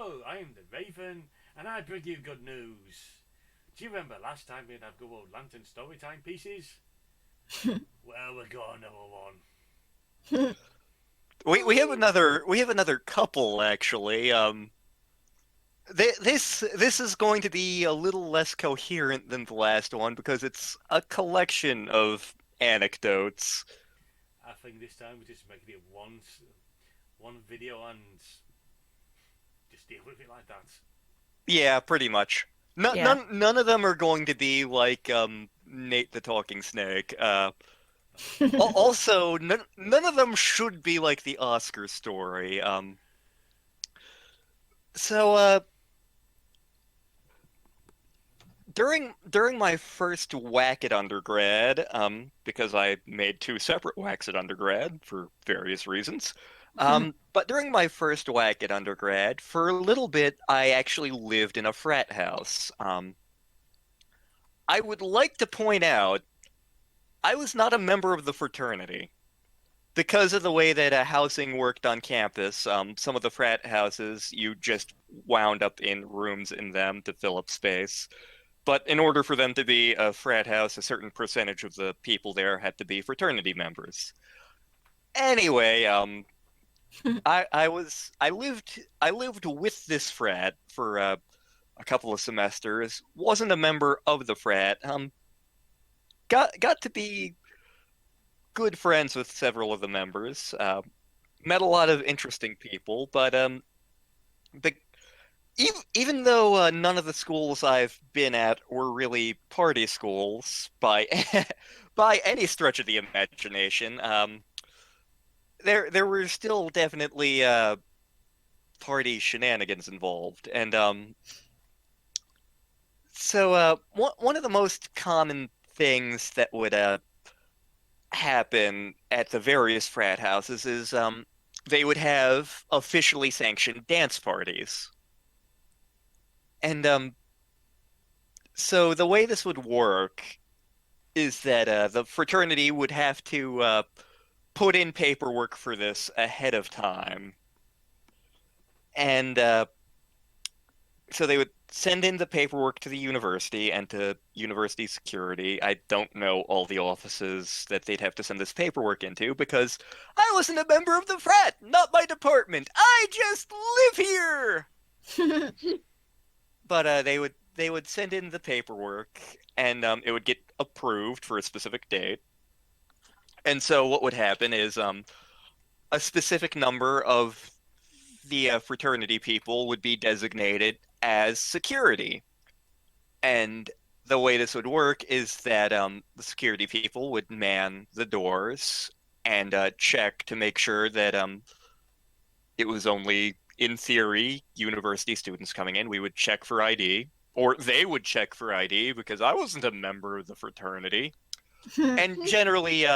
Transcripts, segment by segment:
Hello, I'm the Raven, and I bring you good news. Do you remember last time we had our good old lantern storytime pieces? Well, we're got another one. We have Woo! another couple actually. This is going to be a little less coherent than the last one because it's a collection of anecdotes. I think this time we're just making it one video and just deal with it like that. Yeah, pretty much. Yeah. None of them are going to be like Nate the Talking Snake. Also, none of them should be like the Oscar story. So during my first whack at undergrad, because I made two separate whacks at undergrad for various reasons. But during my first whack at undergrad, for a little bit, I actually lived in a frat house. I would like to point out I was not a member of the fraternity. Because of the way that housing worked on campus, some of the frat houses, you just wound up in rooms in them to fill up space. But in order for them to be a frat house, a certain percentage of the people there had to be fraternity members. Anyway, I lived with this frat for a couple of semesters. Wasn't a member of the frat. Got to be good friends with several of the members. Met a lot of interesting people, but the even though none of the schools I've been at were really party schools by by any stretch of the imagination, there were still definitely party shenanigans involved, and one of the most common things that would happen at the various frat houses is they would have officially sanctioned dance parties. And so the way this would work is that the fraternity would have to put in paperwork for this ahead of time. And so they would send in the paperwork to the university and to university security. I don't know all the offices that they'd have to send this paperwork into because I wasn't a member of the frat, not my department. I just live here. But they would send in the paperwork and it would get approved for a specific date. And so what would happen is a specific number of the fraternity people would be designated as security. And the way this would work is that the security people would man the doors and check to make sure that it was only, in theory, university students coming in. We would check for ID, or they would check for ID because I wasn't a member of the fraternity. And generally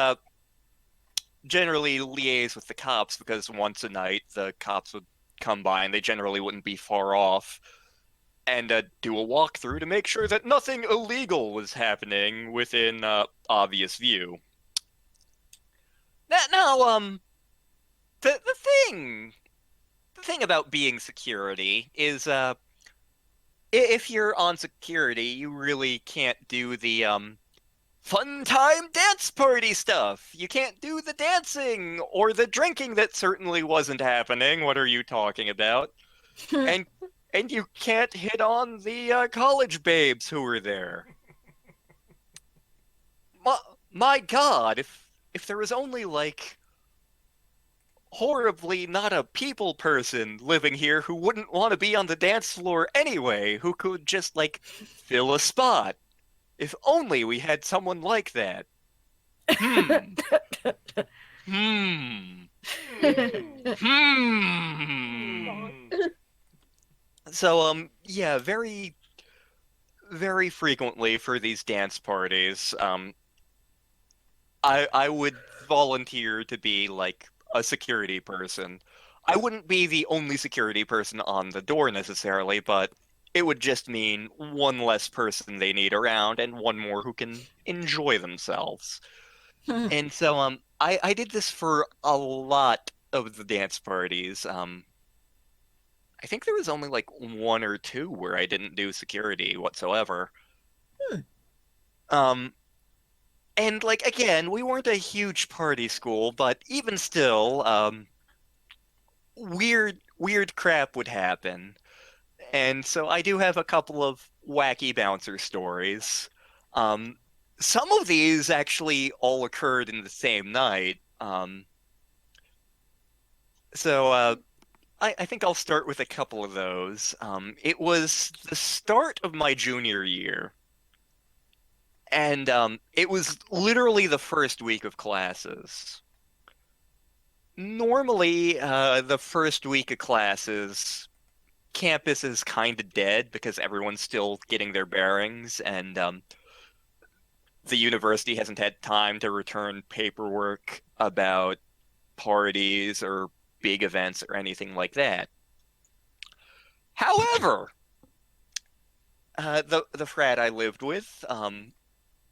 liaise with the cops because once a night the cops would come by and they generally wouldn't be far off and do a walkthrough to make sure that nothing illegal was happening within obvious view. Now, the the thing the thing about being security is if you're on security, you really can't do the fun time dance party stuff. You can't do the dancing or the drinking that certainly wasn't happening. What are you talking about? And and you can't hit on the college babes who were there. My, my God, if there was only like horribly not a people person living here who wouldn't want to be on the dance floor anyway, who could just like fill a spot. If only we had someone like that. Hmm. Hmm. Hmm. Hmm. Hmm. So yeah, very frequently for these dance parties, I would volunteer to be like a security person. I wouldn't be the only security person on the door necessarily, but it would just mean one less person they need around and one more who can enjoy themselves. And so I did this for a lot of the dance parties. I think there was only like one or two where I didn't do security whatsoever. Hmm. Um, and like again, we weren't a huge party school, but even still, weird crap would happen. And so I do have a couple of wacky bouncer stories. Um, some of these actually all occurred in the same night. So I think I'll start with a couple of those. It was the start of my junior year, and it was literally the first week of classes. Normally, the first week of classes, campus is kind of dead because everyone's still getting their bearings, and the university hasn't had time to return paperwork about parties or big events or anything like that. However, the frat I lived with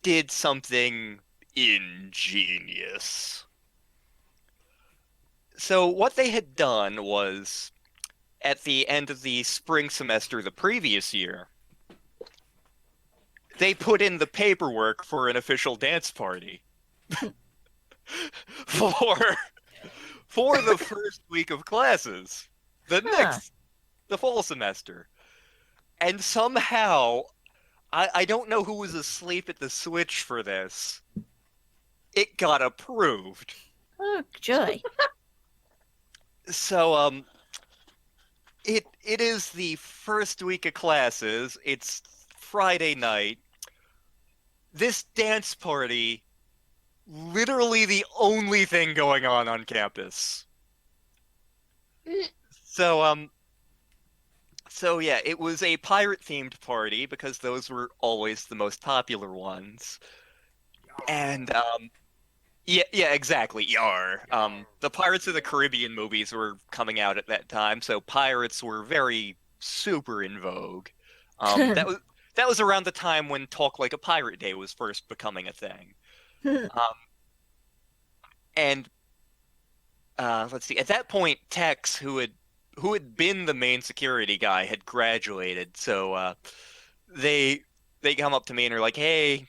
did something ingenious. So what they had done was at the end of the spring semester the previous year, they put in the paperwork for an official dance party for for the first week of classes, Huh. the fall semester. And somehow, I don't know who was asleep at the switch for this. It got approved. Oh, joy. So it is the first week of classes. It's Friday night. This dance party, literally the only thing going on campus. So so yeah, it was a pirate themed party because those were always the most popular ones. And yeah, yeah, exactly. Yar. The Pirates of the Caribbean movies were coming out at that time, so pirates were very super in vogue. That was around the time when Talk Like a Pirate Day was first becoming a thing. Um, and let's see, at that point, Tex, who had been the main security guy, had graduated. So they they come up to me and are like, "Hey,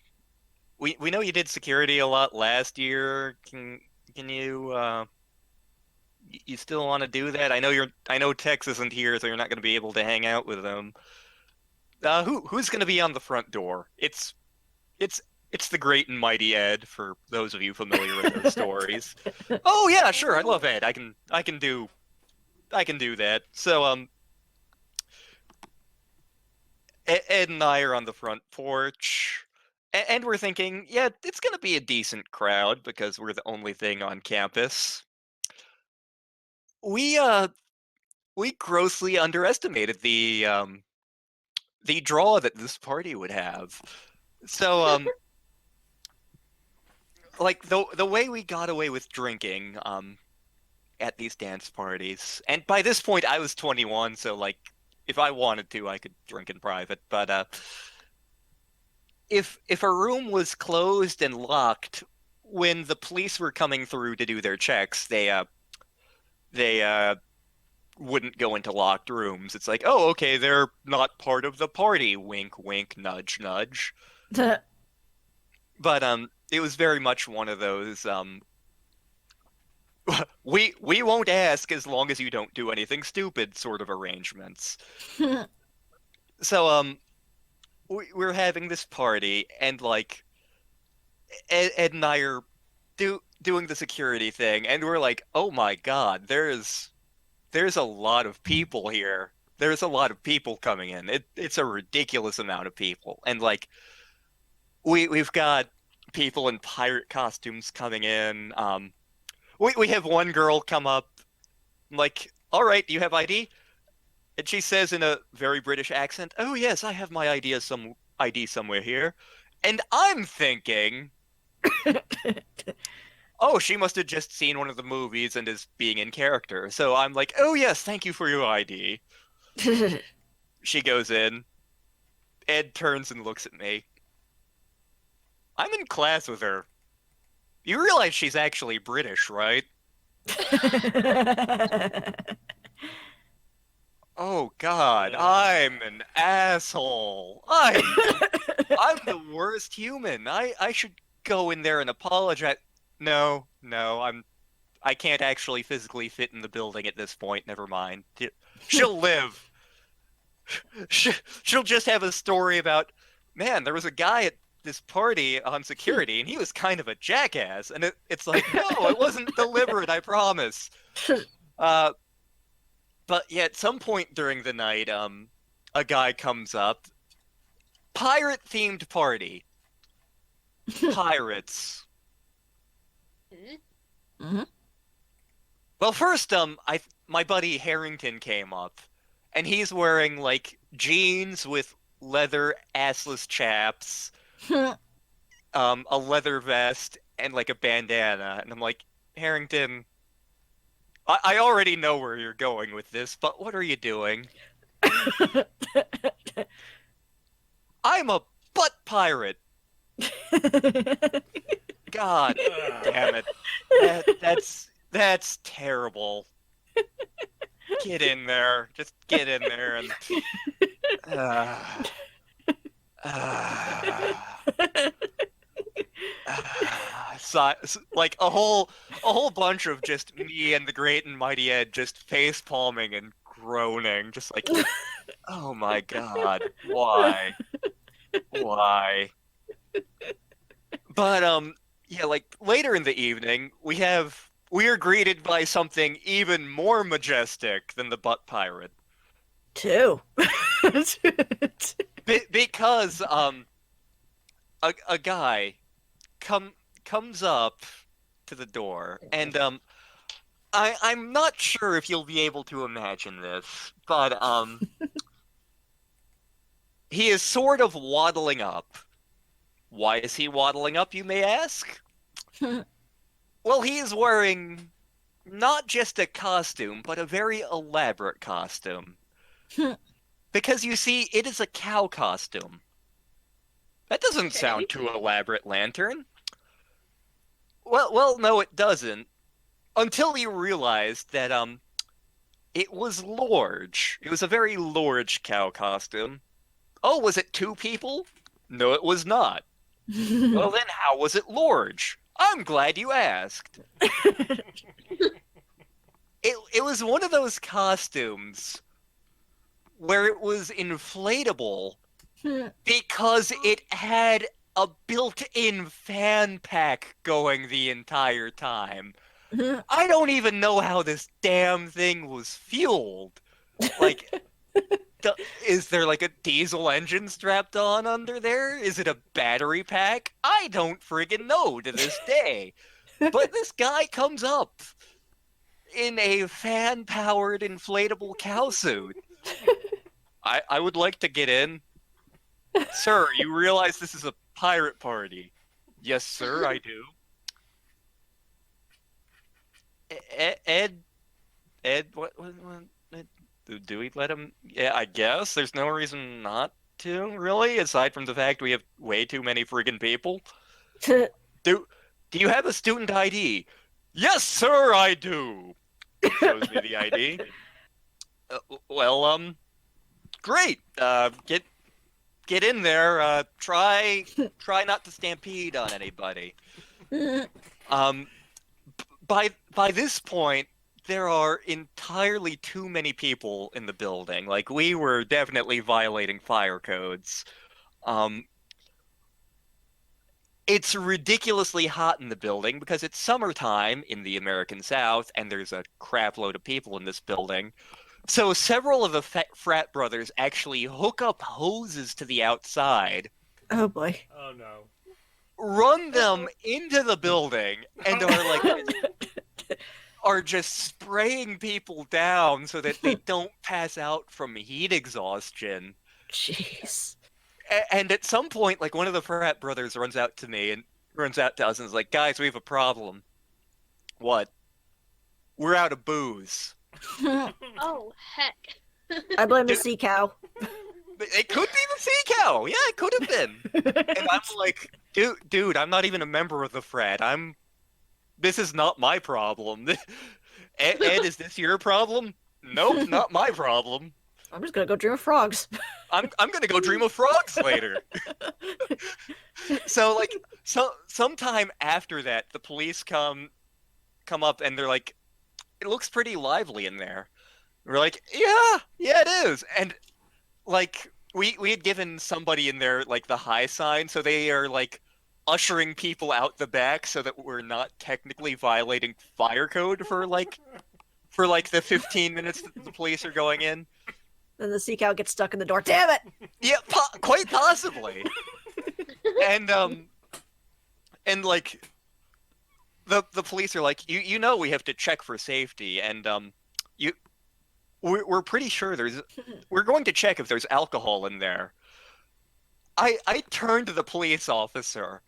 we know you did security a lot last year. Can you you still want to do that? I know Tex isn't here, so you're not going to be able to hang out with him. Who's going to be on the front door? It's it's the great and mighty Ed for those of you familiar with those stories. Oh yeah, sure. I love Ed. I can do that. So Ed and I are on the front porch. And we're thinking, yeah, it's going to be a decent crowd because we're the only thing on campus. We uh we grossly underestimated the draw that this party would have. So like the way we got away with drinking at these dance parties, and by this point I was 21, so like if I wanted to I could drink in private, but if a room was closed and locked when the police were coming through to do their checks, they wouldn't go into locked rooms. It's like, oh, okay, they're not part of the party. Wink, wink, nudge, nudge. But it was very much one of those we won't ask as long as you don't do anything stupid sort of arrangements. So we're having this party and like Ed and I are doing the security thing and we're like, "Oh my God, there's a lot of people here. There's a lot of people coming in. It's a ridiculous amount of people." And like we've got people in pirate costumes coming in. We have one girl come up like, "All right, do you have ID?" And she says in a very British accent, "Oh yes, I have my ID somewhere here." And I'm thinking, "Oh, she must have just seen one of the movies and is being in character." So I'm like, "Oh yes, thank you for your ID." She goes in. Ed turns and looks at me. I'm in class with her. You realize she's actually British, right? Oh God, I'm an asshole. I'm the worst human. I should go in there and apologize. No, I can't actually physically fit in the building at this point. Never mind. She'll live. She'll just have a story about, man, there was a guy at this party on security and he was kind of a jackass. And it's like, no, it wasn't deliberate, I promise. Uh, but yeah, at some point during the night, a guy comes up. Pirate themed party. Pirates. Mhm. Well, first, my buddy Harrington came up, and he's wearing like jeans with leather assless chaps, a leather vest, and like a bandana. And I'm like, Harrington, I already know where you're going with this, but what are you doing? I'm a butt pirate. God damn it. That's terrible. Get in there. Just get in there and like a whole bunch of just me and the great and mighty Ed just face palming and groaning, just like, oh my God, why? But yeah, like later in the evening, we are greeted by something even more majestic than the butt pirate. Two. Because a guy comes up to the door, and I'm not sure if you'll be able to imagine this, but he is sort of waddling up. Why is he waddling up, you may ask? Well, he is wearing not just a costume, but a very elaborate costume. Because you see, it is a cow costume. That doesn't sound too elaborate, Lantern. Well, no, it doesn't. Until you realized that it was large. It was a very large cow costume. Oh, was it 2 people? No, it was not. Well, then how was it large? I'm glad you asked. It was one of those costumes where it was inflatable because it had a built-in fan pack going the entire time. I don't even know how this damn thing was fueled. Like, is there like a diesel engine strapped on under there? Is it a battery pack? I don't friggin' know to this day. But this guy comes up in a fan-powered inflatable cow suit. I would like to get in. Sir, you realize this is a pirate party? Yes, sir, I do. Ed, what do we let him? Yeah, I guess. There's no reason not to, really, aside from the fact we have way too many friggin' people. Do you have a student ID? Yes, sir, I do. Shows me the ID. Well, great. Get in there. Try not to stampede on anybody. By this point, there are entirely too many people in the building. Like, we were definitely violating fire codes. It's ridiculously hot in the building because it's summertime in the American South, and there's a crap load of people in this building. So several of the frat brothers actually hook up hoses to the outside. Oh boy. Oh no. Run them into the building and are just spraying people down so that they don't pass out from heat exhaustion. Jeez. And at some point, like, one of the frat brothers runs out to us and is like, guys, we have a problem. What? We're out of booze. Oh, heck. I blame the sea cow. It could be the sea cow. Yeah, it could have been. And I'm like, dude, I'm not even a member of the frat. This is not my problem. Ed, is this your problem? Nope, not my problem. I'm just gonna go dream of frogs. I'm gonna go dream of frogs later. So like sometime after that, the police come up and they're like, it looks pretty lively in there. We're like, yeah, it is. And like we had given somebody in there like the high sign, so they are like ushering people out the back so that we're not technically violating fire code for the 15 minutes that the police are going in. Then the sea cow gets stuck in the door. Damn it! Yeah, quite possibly. And like the police are like, you know we have to check for safety, and we're pretty sure we're going to check if there's alcohol in there. I turn to the police officer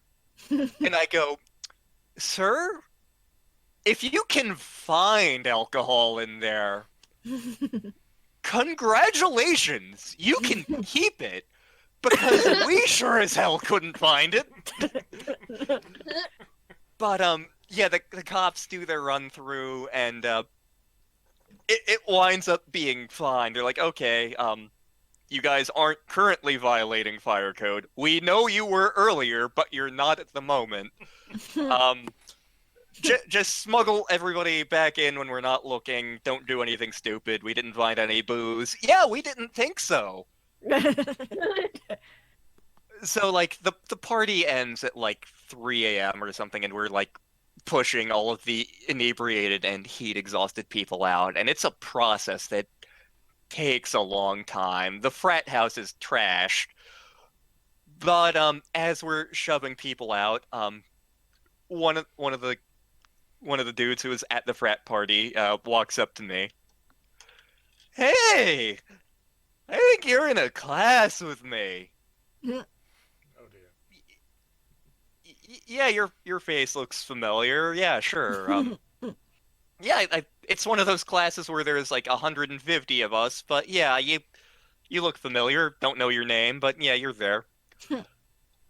and I go, sir, if you can find alcohol in there, congratulations, you can keep it, because we sure as hell couldn't find it. But yeah, the cops do their run through, and it winds up being fine. They're like, okay, you guys aren't currently violating fire code. We know you were earlier, but you're not at the moment. Just smuggle everybody back in when we're not looking. Don't do anything stupid. We didn't find any booze. Yeah, we didn't think so. So like the party ends at like 3 a.m. or something, and we're like pushing all of the inebriated and heat exhausted people out, and it's a process that takes a long time. The frat house is trashed, but as we're shoving people out, one of the dudes who was at the frat party walks up to me. Hey, I think you're in a class with me. Oh dear. Yeah, your face looks familiar. Yeah, sure. Yeah, it's one of those classes where there's like 150 of us, but yeah, you look familiar. Don't know your name, but yeah, you're there.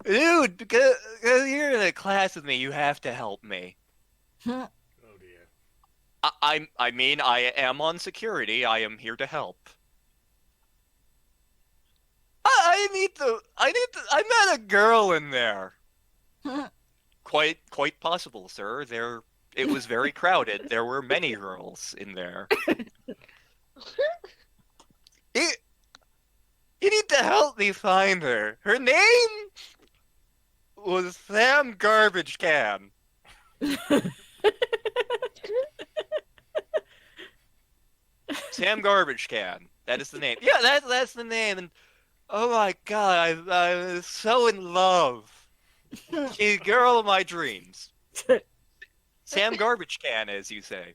Dude, because you're in a class with me, you have to help me. Oh dear. I mean, I am on security. I am here to help. I met a girl in there. Quite possible, sir. It was very crowded. There were many girls in there. You need to help me find her. Her name was Sam Garbage Can. Sam Garbage Can. That is the name. Yeah, that's the name. And oh my God, I was so in love. She's the girl of my dreams. Sam Garbage Can, as you say.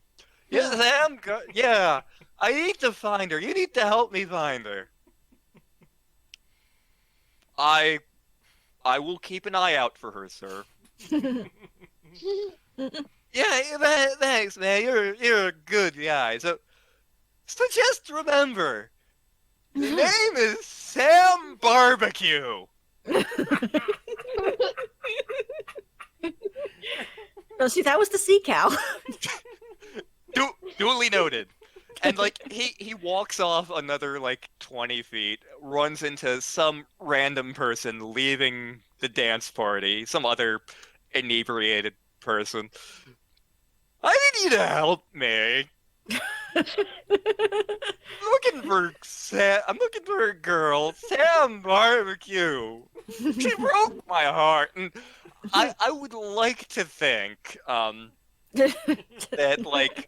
Yeah, yeah. I need to find her. You need to help me find her. I will keep an eye out for her, sir. Yeah, thanks, man. You're a good guy. So just remember, the name is Sam Barbecue. No, see, that was the sea cow. Duly noted. And like he walks off another like 20 feet, runs into some random person leaving the dance party, some other inebriated person. I need you to help me. I'm looking for a girl, Sam Barbecue. She broke my heart, and I would like to think that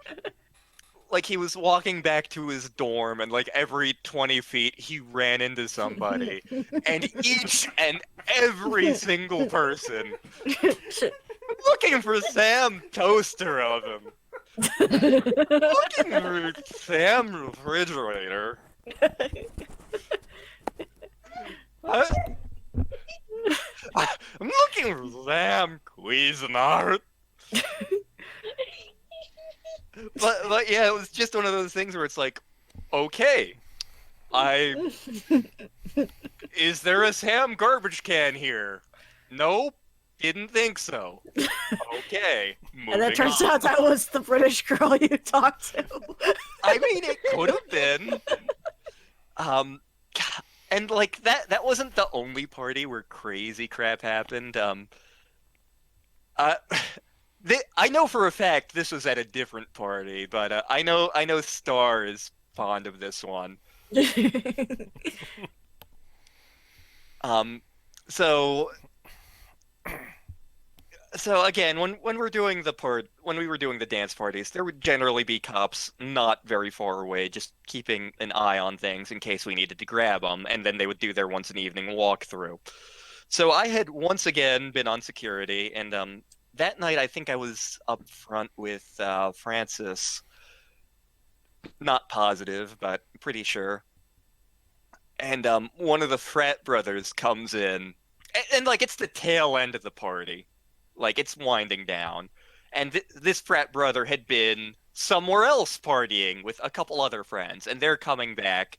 like he was walking back to his dorm, and like every 20 feet he ran into somebody, and each and every single person looking for Sam Toaster Oven, looking for Sam Refrigerator. I'm looking for Sam Cuisinart. But yeah, it was just one of those things where it's like, okay, is there a Sam Garbage Can here? Nope, didn't think so. Okay, And then it turns on. out that was the British girl you talked to. I mean, it could have been. Um, and like that wasn't the only party where crazy crap happened. Uh, I know for a fact this was at a different party, but I know Star is fond of this one. Um, so so again, when we're doing when we were doing the dance parties, there would generally be cops not very far away, just keeping an eye on things in case we needed to grab them, and then they would do their once an evening walkthrough. So I had once again been on security, and that night I think I was up front with Francis. Not positive, but pretty sure. And one of the frat brothers comes in, and like it's the tail end of the party, like it's winding down, and this frat brother had been somewhere else partying with a couple other friends, and they're coming back,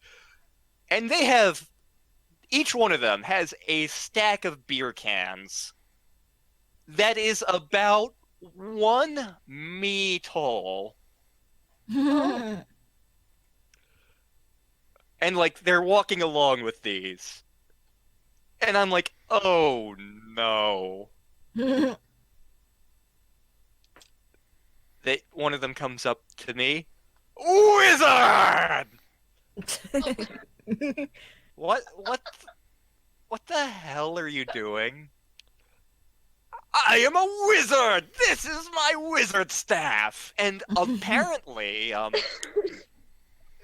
and they have each one of them has a stack of beer cans that is about 1 me tall. And like they're walking along with these. And I'm like, oh no. One of them comes up to me. Wizard! What the hell are you doing? I am a wizard! This is my wizard staff! And apparently,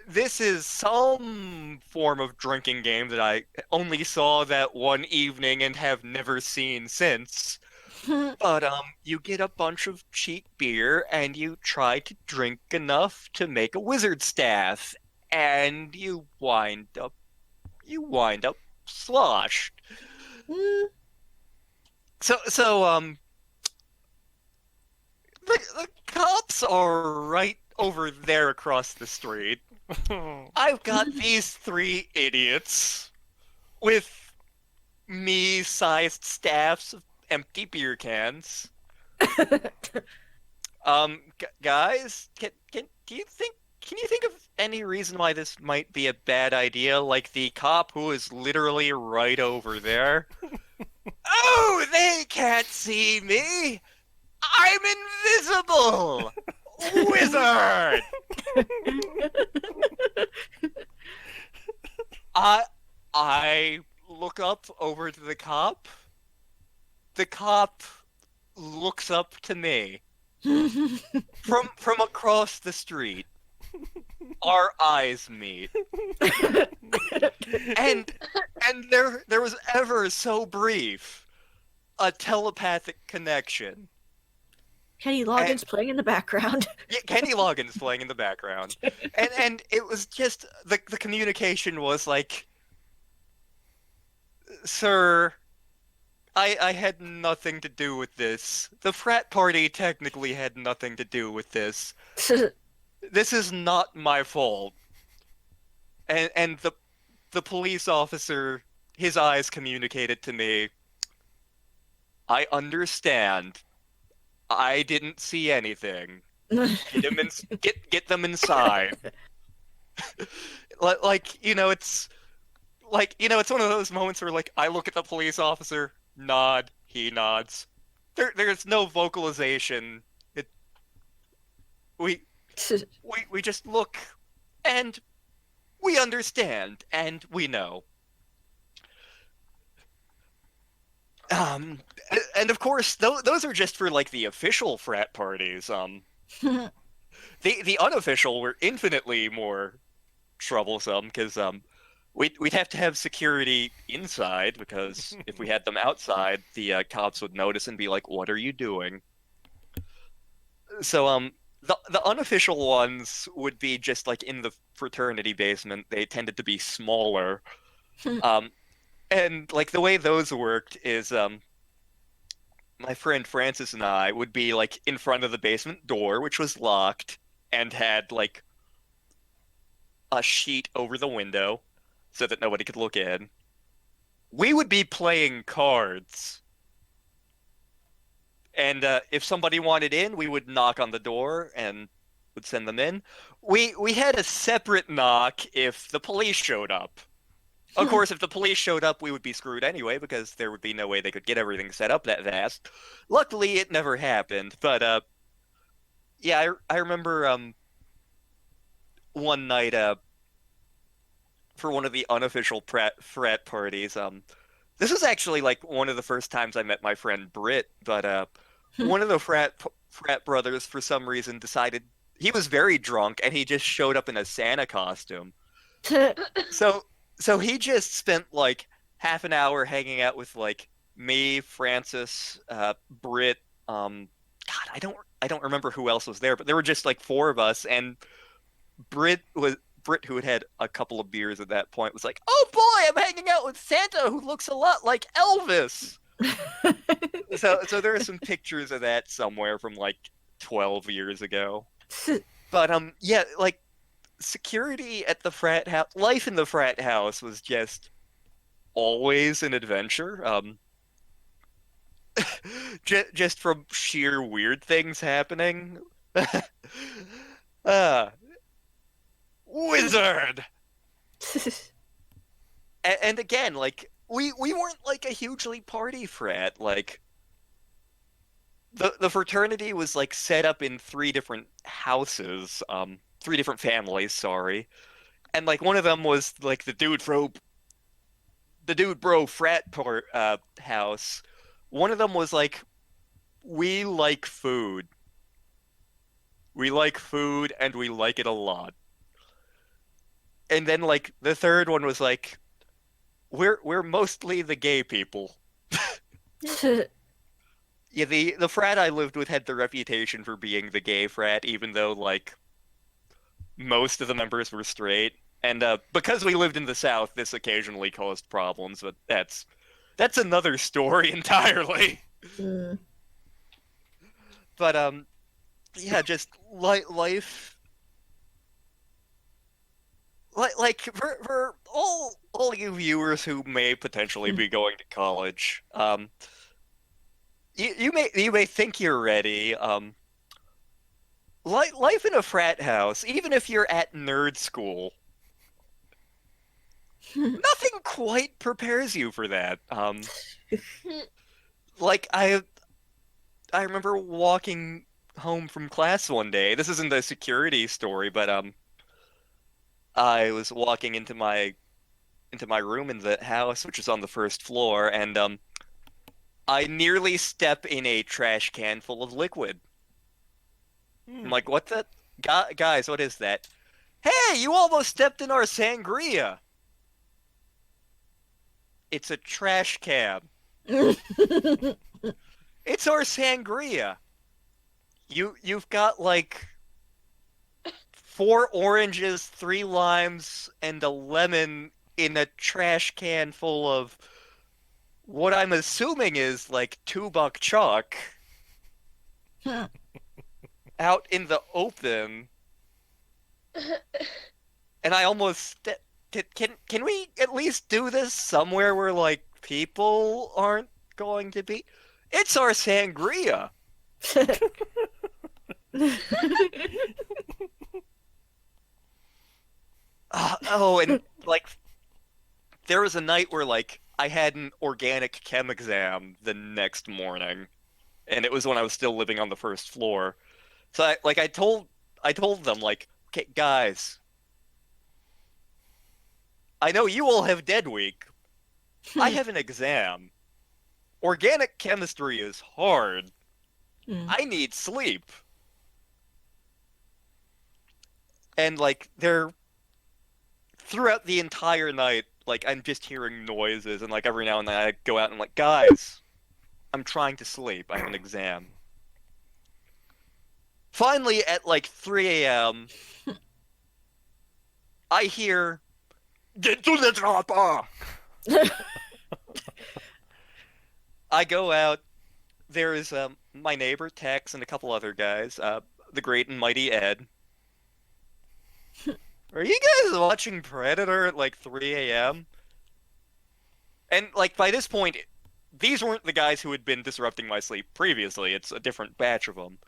this is some form of drinking game that I only saw that one evening and have never seen since. But you get a bunch of cheap beer and you try to drink enough to make a wizard staff, and you wind up sloshed. So the cops are right over there across the street. I've got these three idiots with me-sized staffs of empty beer cans. Guys, can you think of any reason why this might be a bad idea? Like the cop who is literally right over there. Oh, they can't see me. I'm invisible. Wizard. I look up over to the cop. The cop looks up to me from across the street. Our eyes meet, and there was ever so brief a telepathic connection. Kenny Loggins playing in the background. Yeah, Kenny Loggins playing in the background, and it was just the communication was like, "Sir, I had nothing to do with this. The frat party technically had nothing to do with this. This is not my fault." And the police officer, his eyes communicated to me, "I understand. I didn't see anything. Get them inside." It's it's one of those moments where like I look at the police officer, nod, he nods. There's no vocalization. We just look, and we understand, and we know. And of course, those are just for like the official frat parties. The unofficial were infinitely more troublesome because we'd have to have security inside, because if we had them outside, the cops would notice and be like, "What are you doing?" So the unofficial ones would be just like in the fraternity basement. They tended to be smaller. And like the way those worked is my friend Francis and I would be like in front of the basement door, which was locked and had like a sheet over the window so that nobody could look in. We would be playing cards. And if somebody wanted in, we would knock on the door, and would send them in. We had a separate knock if the police showed up. Of course, if the police showed up, we would be screwed anyway because there would be no way they could get everything set up that fast. Luckily, it never happened. But yeah, I remember one night for one of the unofficial frat parties. This was actually like one of the first times I met my friend Britt. But one of the frat brothers, for some reason, decided he was very drunk and he just showed up in a Santa costume. So he just spent like half an hour hanging out with like me, Francis, Britt, God, I don't remember who else was there, but there were just like four of us, and Britt, who had had a couple of beers at that point, was like, "Oh boy, I'm hanging out with Santa who looks a lot like Elvis." So there are some pictures of that somewhere from like 12 years ago. But yeah, like security at the frat house, life in the frat house was just always an adventure. Just from sheer weird things happening. uh, Wizard. And again, like we weren't like a hugely party frat. Like the fraternity was like set up in three different houses, three different families, sorry. And like one of them was like the dude bro frat house. One of them was like, we like food. We like food and we like it a lot. And then like the third one was like, we're mostly the gay people. Yeah, the frat I lived with had the reputation for being the gay frat, even though like most of the members were straight. And because we lived in the South, this occasionally caused problems, but that's another story entirely. Mm. But yeah, just life, like for all you viewers who may potentially be going to college, you may think you're ready. Life in a frat house, even if you're at nerd school, nothing quite prepares you for that. Like I remember walking home from class one day. This isn't a security story, but I was walking into my room in the house, which is on the first floor, and I nearly step in a trash can full of liquid. I'm like, what the guys, what is that? Hey, you almost stepped in our sangria. It's a trash can. It's our sangria. You've got like 4 oranges, 3 limes, and a lemon in a trash can full of what I'm assuming is like 2 buck chalk out in the open. And I almost can we at least do this somewhere where like people aren't going to be? It's our sangria. Oh, and like there was a night where like I had an organic chem exam the next morning, and it was when I was still living on the first floor. So I told them like, okay, guys, I know you all have dead week. I have an exam. Organic chemistry is hard. I need sleep. And like they're throughout the entire night, like I'm just hearing noises, and like every now and then I go out and I'm like, guys, I'm trying to sleep. I have an exam. Finally, at like 3 a.m., I hear, "Get to the chopper!" I go out. There is my neighbor Tex and a couple other guys. The great and mighty Ed. Are you guys watching Predator at like 3 a.m.? And like by this point, these weren't the guys who had been disrupting my sleep previously. It's a different batch of them.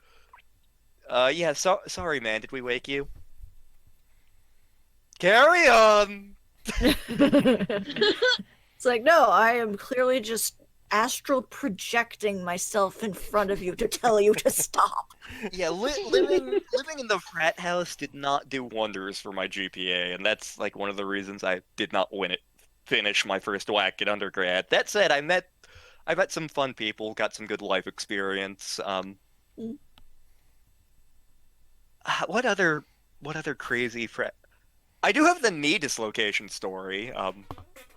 Yeah, sorry, man. Did we wake you? Carry on! It's like, no, I am clearly just astral projecting myself in front of you to tell you to stop. Yeah, living in the frat house did not do wonders for my GPA, and that's like one of the reasons I did not finish my first whack at undergrad. That said, I met some fun people, got some good life experience. Mm. What other crazy frat? I do have the knee dislocation story. Oh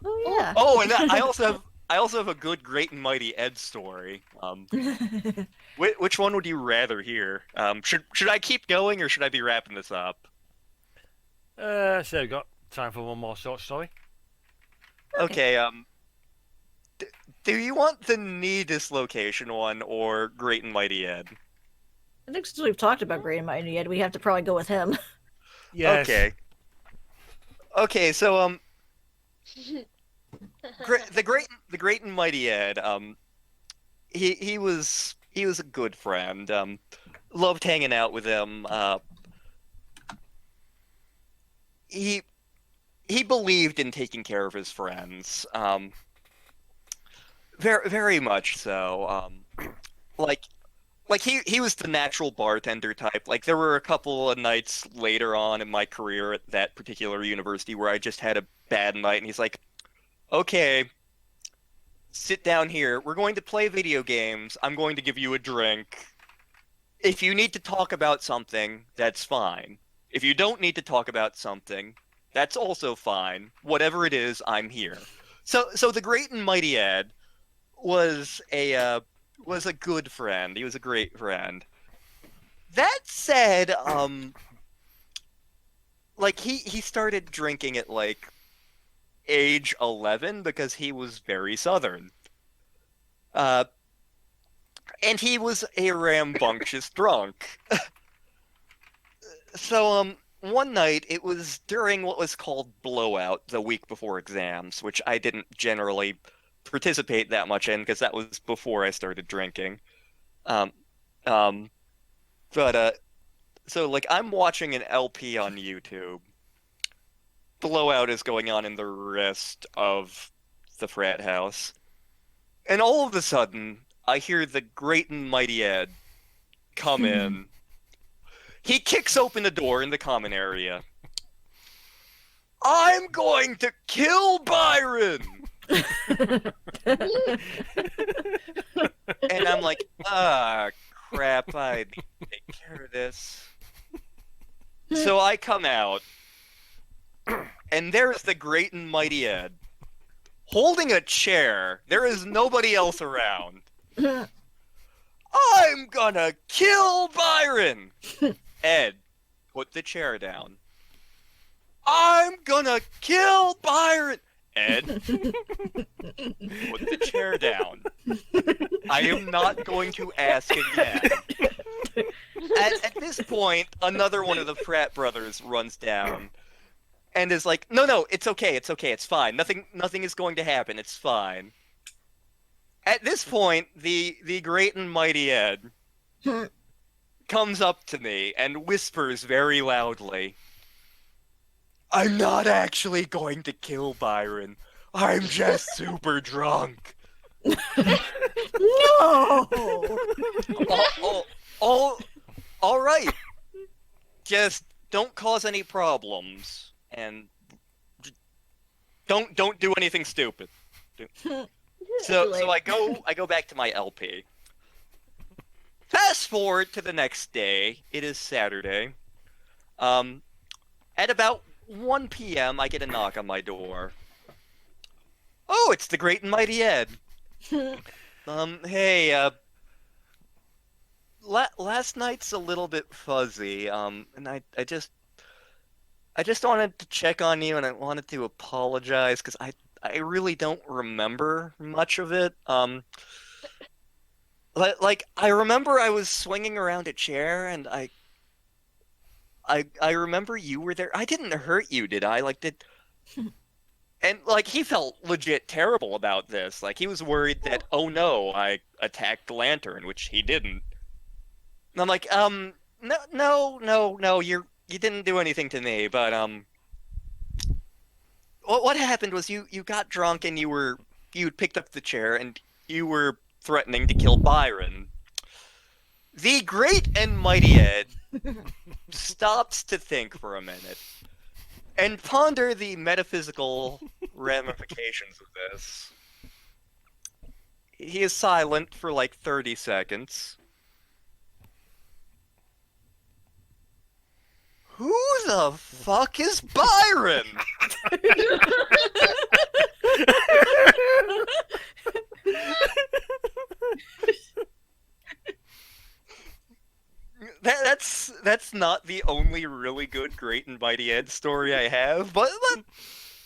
yeah. Oh, and I also have a good Great and Mighty Ed story. Which one would you rather hear? Should I keep going or should I be wrapping this up? So we've got time for one more short story. Okay. Do you want the knee dislocation one or Great and Mighty Ed? I think since we've talked about Great and Mighty Ed, we have to probably go with him. Yes. Okay. Okay. So the Great and Mighty Ed. He was a good friend. Loved hanging out with him. He believed in taking care of his friends. Very much so. Like he was the natural bartender type. Like there were a couple of nights later on in my career at that particular university where I just had a bad night, and he's like, "Okay, sit down here. We're going to play video games. I'm going to give you a drink. If you need to talk about something, that's fine. If you don't need to talk about something, that's also fine. Whatever it is, I'm here." So the Great and Mighty Ed was a good friend. He was a great friend. That said, like he started drinking at like age 11 because he was very Southern. And he was a rambunctious drunk. So one night, it was during what was called blowout, the week before exams, which I didn't generally participate that much in because that was before I started drinking. Um, um, but so like I'm watching an LP on YouTube. Blowout is going on in the rest of the frat house, and all of a sudden, I hear the Great and Mighty Ed come in. He kicks open the door in the common area. "I'm going to kill Byron!" And I'm like, crap, I need to take care of this. So I come out, and there's the Great and Mighty Ed, holding a chair. There is nobody else around. "I'm gonna kill Byron!" "Ed, put the chair down." "I'm gonna kill Byron!" "Ed, put the chair down. I am not going to ask again." At this point, another one of the frat brothers runs down and is like, No, it's okay, it's fine. Nothing is going to happen, it's fine." At this point, the Great and Mighty Ed comes up to me and whispers very loudly, "I'm not actually going to kill Byron. I'm just super drunk." No! All right. Just don't cause any problems, and don't do anything stupid. So I go back to my LP. Fast forward to the next day. It is Saturday. At about 1 p.m., I get a knock on my door. "Oh, it's the Great and Mighty Ed." Hey, last night's a little bit fuzzy, and I just wanted to check on you, and I wanted to apologize because I really don't remember much of it. Like I remember I was swinging around a chair, and I remember you were there. I didn't hurt you, did I? Like did. And like he felt legit terrible about this. Like he was worried that, oh no, I attacked the Lantern, which he didn't. And I'm like, No. You didn't do anything to me, but what happened was you got drunk and you picked up the chair and you were threatening to kill Byron. The great and mighty Ed stops to think for a minute and ponder the metaphysical ramifications of this. He is silent for like 30 seconds. Who the fuck is Byron? That's not the only really good Great and Mighty Ed story I have, but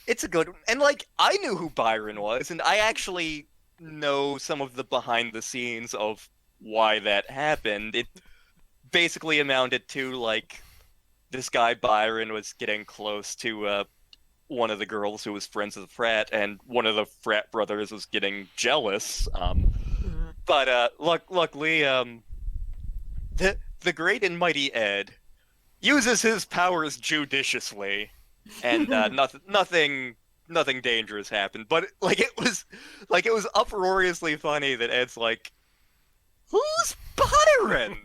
it's a good one. And like I knew who Byron was, and I actually know some of the behind the scenes of why that happened. It basically amounted to like this guy Byron was getting close to one of the girls who was friends of the frat, and one of the frat brothers was getting jealous. But luckily, the great and mighty Ed uses his powers judiciously, and nothing dangerous happened. But it was uproariously funny that Ed's like, "Who's Byron?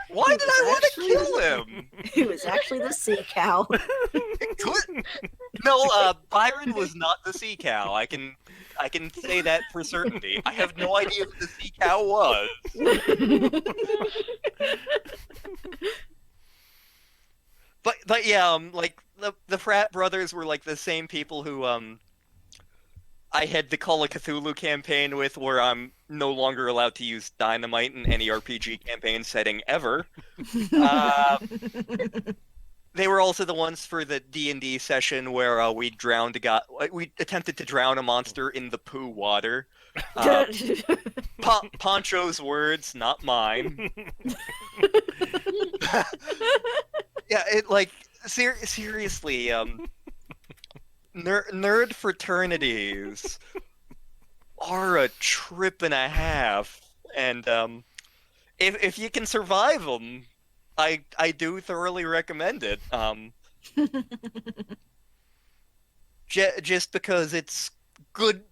Why did I want to kill him?" He was actually the sea cow. No, Byron was not the sea cow. I can say that for certainty. I have no idea who the sea cow was. But yeah, like the frat brothers were like the same people who I had the Call of Cthulhu campaign with, where I'm no longer allowed to use dynamite in any RPG campaign setting ever. They were also the ones for the D&D session where we attempted to drown a monster in the poo water. Poncho's words, not mine. Yeah, it like seriously, nerd fraternities are a trip and a half, and if you can survive them, I do thoroughly recommend it. Just because it's good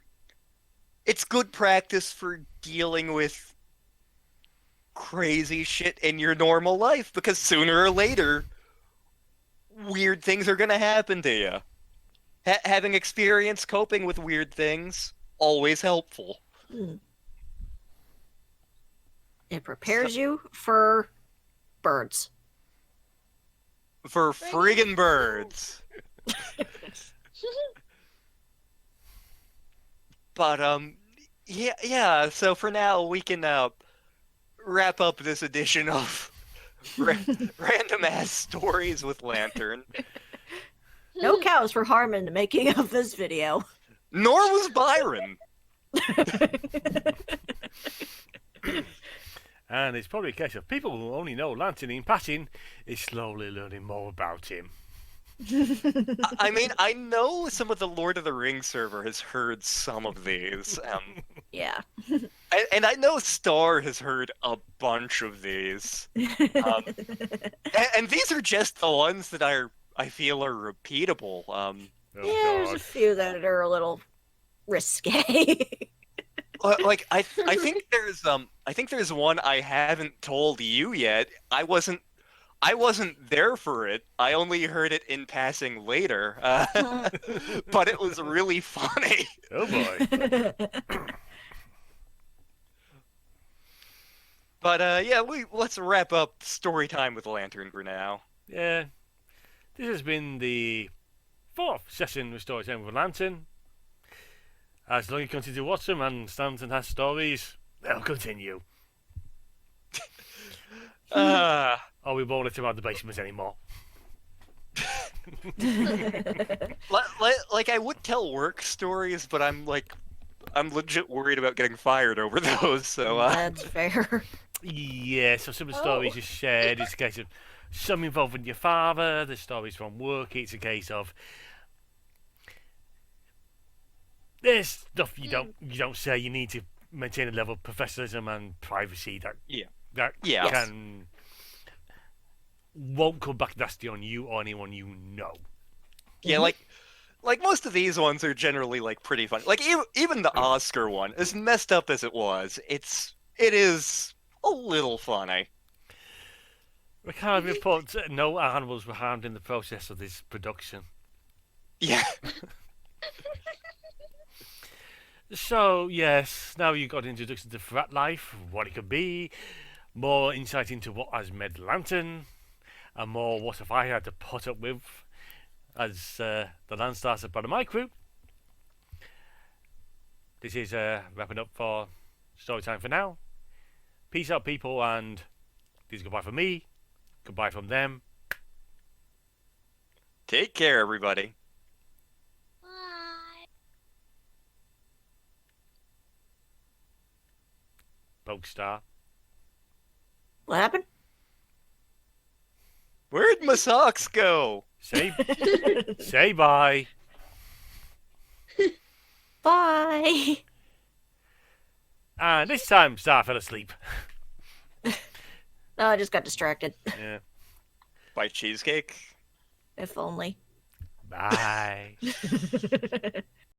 practice for dealing with crazy shit in your normal life, because sooner or later weird things are gonna happen to you. Having experience coping with weird things, always helpful. It prepares you for birds. For friggin' birds. But yeah. So for now, we can wrap up this edition of random ass stories with Lantern. No cows for harm in the making of this video. Nor was Byron. And it's probably a case of people who only know Lantern in passing is slowly learning more about him. I mean, I know some of the Lord of the Rings server has heard some of these. Yeah. And I know Star has heard a bunch of these. And these are just the ones that I feel are repeatable. There's a few that are a little risque. Like I think there's one I haven't told you yet. I wasn't there for it. I only heard it in passing later. But it was really funny. Oh boy. But yeah, let's wrap up story time with Lantern for now. Yeah. This has been the 4th session with Storytime with Lantern. As long as you continue to watch them and Stanton has stories, they'll continue. Or we won't let him out of the basement anymore. Like I would tell work stories, but I'm legit worried about getting fired over those. So That's fair. Yeah, so some of the stories you shared, it's a case of some involving your father, the stories from work, it's a case of there's stuff you don't say. You need to maintain a level of professionalism and privacy that can won't come back nasty on you or anyone you know. Yeah, like most of these ones are generally like pretty funny. Like even the Oscar one, as messed up as it was, it is a little funny. We can't report no animals were harmed in the process of this production. Yeah. So, yes, now you got introduction to Frat life, what it could be, more insight into what has made Lantern, and more what have I had to put up with as the Landstarter part of my crew. This is wrapping up for story time for now. Peace out, people, and this is goodbye from me, goodbye from them. Take care, everybody. Bye. Pokestar. What happened? Where'd my socks go? Say, say bye. Bye. And this time, Star fell asleep. No, I just got distracted. Yeah. By cheesecake? If only. Bye.